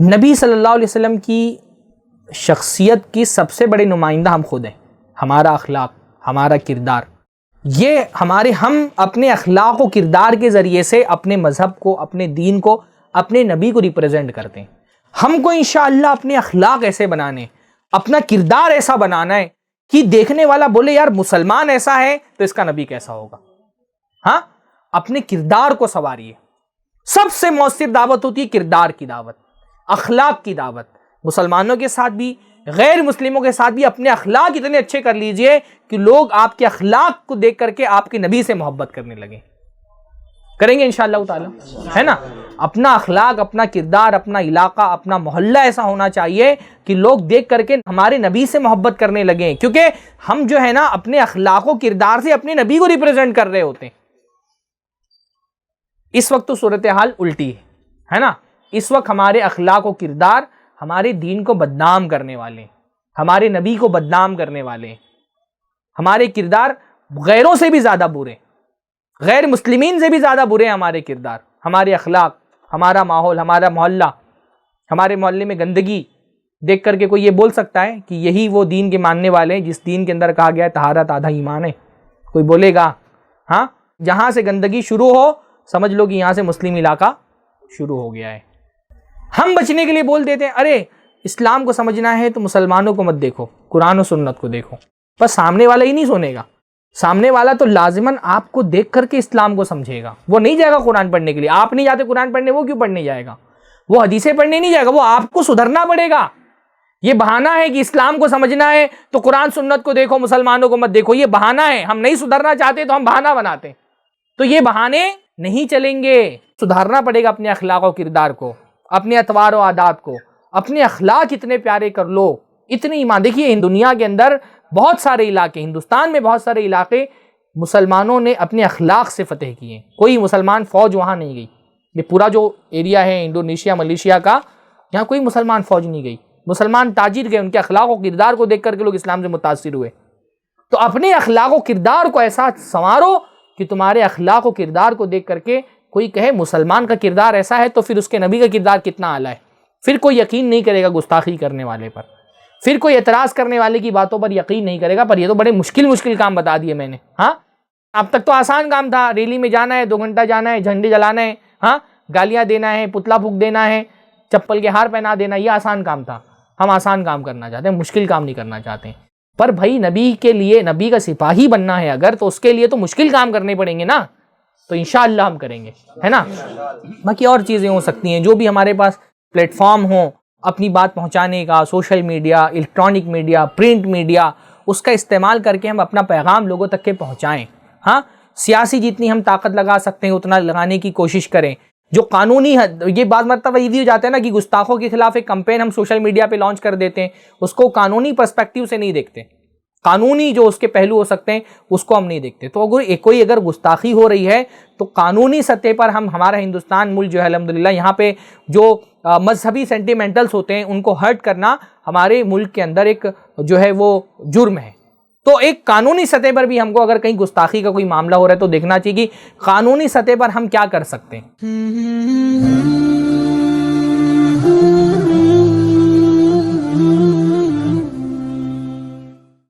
نبی صلی اللہ علیہ وسلم کی شخصیت کی سب سے بڑے نمائندہ ہم خود ہیں. ہمارا اخلاق، ہمارا کردار، یہ ہم اپنے اخلاق و کردار کے ذریعے سے اپنے مذہب کو، اپنے دین کو، اپنے نبی کو ریپرزینٹ کرتے ہیں. ہم کو انشاءاللہ اپنے اخلاق ایسے بنانے، اپنا کردار ایسا بنانا ہے کہ دیکھنے والا بولے یار مسلمان ایسا ہے تو اس کا نبی کیسا ہوگا. ہاں، اپنے کردار کو سنواریے. سب سے مؤثر دعوت ہوتی ہے کردار کی دعوت، اخلاق کی دعوت. مسلمانوں کے ساتھ بھی، غیر مسلموں کے ساتھ بھی اپنے اخلاق اتنے اچھے کر لیجئے کہ لوگ آپ کے اخلاق کو دیکھ کر کے آپ کے نبی سے محبت کرنے لگیں. کریں گے انشاءاللہ تعالی، ہے نا؟ اپنا اخلاق، اپنا کردار، اپنا علاقہ، اپنا محلہ ایسا ہونا چاہیے کہ لوگ دیکھ کر کے ہمارے نبی سے محبت کرنے لگیں، کیونکہ ہم جو ہے نا اپنے اخلاق و کردار سے اپنے نبی کو ریپرزینٹ کر رہے ہوتے ہیں. اس وقت تو صورتحال الٹی ہے نا. اس وقت ہمارے اخلاق و کردار ہمارے دین کو بدنام کرنے والے ہیں، ہمارے نبی کو بدنام کرنے والے ہیں. ہمارے کردار غیروں سے بھی زیادہ برے، غیر مسلمین سے بھی زیادہ برے ہیں ہمارے کردار، ہمارے اخلاق، ہمارا ماحول، ہمارا محلہ. ہمارے محلے میں گندگی دیکھ کر کے کوئی یہ بول سکتا ہے کہ یہی وہ دین کے ماننے والے ہیں جس دین کے اندر کہا گیا ہے طہارت آدھا ایمان ہے؟ کوئی بولے گا؟ ہاں، جہاں سے گندگی شروع ہو سمجھ لو کہ یہاں سے مسلم علاقہ شروع ہو گیا ہے. ہم بچنے کے لیے بول دیتے ہیں ارے اسلام کو سمجھنا ہے تو مسلمانوں کو مت دیکھو، قرآن و سنت کو دیکھو. بس سامنے والا ہی نہیں سنے گا. سامنے والا تو لازماً آپ کو دیکھ کر کے اسلام کو سمجھے گا. وہ نہیں جائے گا قرآن پڑھنے کے لیے. آپ نہیں جاتے قرآن پڑھنے، وہ کیوں پڑھنے جائے گا؟ وہ حدیثیں پڑھنے نہیں جائے گا، وہ آپ کو سدھرنا پڑے گا. یہ بہانہ ہے کہ اسلام کو سمجھنا ہے تو قرآن سنت کو دیکھو، مسلمانوں کو مت دیکھو. یہ بہانہ ہے. ہم نہیں سدھرنا چاہتے تو ہم بہانہ بناتے. تو یہ بہانے نہیں چلیں گے. سدھارنا پڑے گا اپنے اخلاق و کردار کو، اپنے اطوار و عادات کو. اپنے اخلاق اتنے پیارے کر لو، اتنی ایمان. دیکھیے دنیا کے اندر بہت سارے علاقے، ہندوستان میں بہت سارے علاقے مسلمانوں نے اپنے اخلاق سے فتح کیے. کوئی مسلمان فوج وہاں نہیں گئی. یہ پورا جو ایریا ہے انڈونیشیا، ملیشیا کا، یہاں کوئی مسلمان فوج نہیں گئی. مسلمان تاجر گئے، ان کے اخلاق و کردار کو دیکھ کر کے لوگ اسلام سے متاثر ہوئے. تو اپنے اخلاق و کردار کو ایسا سنوارو کہ تمہارے اخلاق و کردار کو دیکھ کر کے کوئی کہے مسلمان کا کردار ایسا ہے تو پھر اس کے نبی کا کردار کتنا اعلیٰ ہے. پھر کوئی یقین نہیں کرے گا گستاخی کرنے والے پر، پھر کوئی اعتراض کرنے والے کی باتوں پر یقین نہیں کرے گا. پر یہ تو بڑے مشکل کام بتا دیے میں نے. ہاں، اب تک تو آسان کام تھا. ریلی میں جانا ہے، 2 گھنٹہ جانا ہے، جھنڈے جلانا ہے، ہاں، گالیاں دینا ہے، پتلا پھونک دینا ہے، چپل کے ہار پہنا دینا، یہ آسان کام تھا. ہم آسان کام کرنا چاہتے ہیں، مشکل کام نہیں کرنا چاہتے. پر بھائی نبی کے لیے، نبی کا سپاہی بننا ہے اگر، تو اس کے لیے تو مشکل کام کرنے پڑیں گے نا. تو انشاءاللہ ہم کریں گے، ہے نا. باقی اور چیزیں ہو سکتی ہیں جو بھی ہمارے پاس پلیٹ فارم ہوں اپنی بات پہنچانے کا، social media, electronic media, print media, اس کا استعمال کر کے ہم اپنا پیغام لوگوں تک کے پہنچائیں. ہاں، سیاسی جتنی ہم طاقت لگا سکتے ہیں اتنا لگانے کی کوشش کریں. جو قانونی یہ بعض مرتبہ یہ بھی ہو جاتا ہے نا کہ گستاخوں کے خلاف ایک کمپین ہم سوشل میڈیا پہ لانچ کر دیتے ہیں، اس کو قانونی پرسپیکٹیو سے نہیں دیکھتے. قانونی جو اس کے پہلو ہو سکتے ہیں اس کو ہم نہیں دیکھتے. تو اگر گستاخی ہو رہی ہے تو قانونی سطح پر ہمارا ہندوستان ملک جو ہے الحمدللہ، یہاں پہ جو مذہبی سینٹیمنٹلز ہوتے ہیں ان کو ہرٹ کرنا ہمارے ملک کے اندر ایک جو ہے وہ جرم ہے. تو ایک قانونی سطح پر بھی ہم کو اگر کہیں گستاخی کا کوئی معاملہ ہو رہا ہے تو دیکھنا چاہیے کہ قانونی سطح پر ہم کیا کر سکتے ہیں.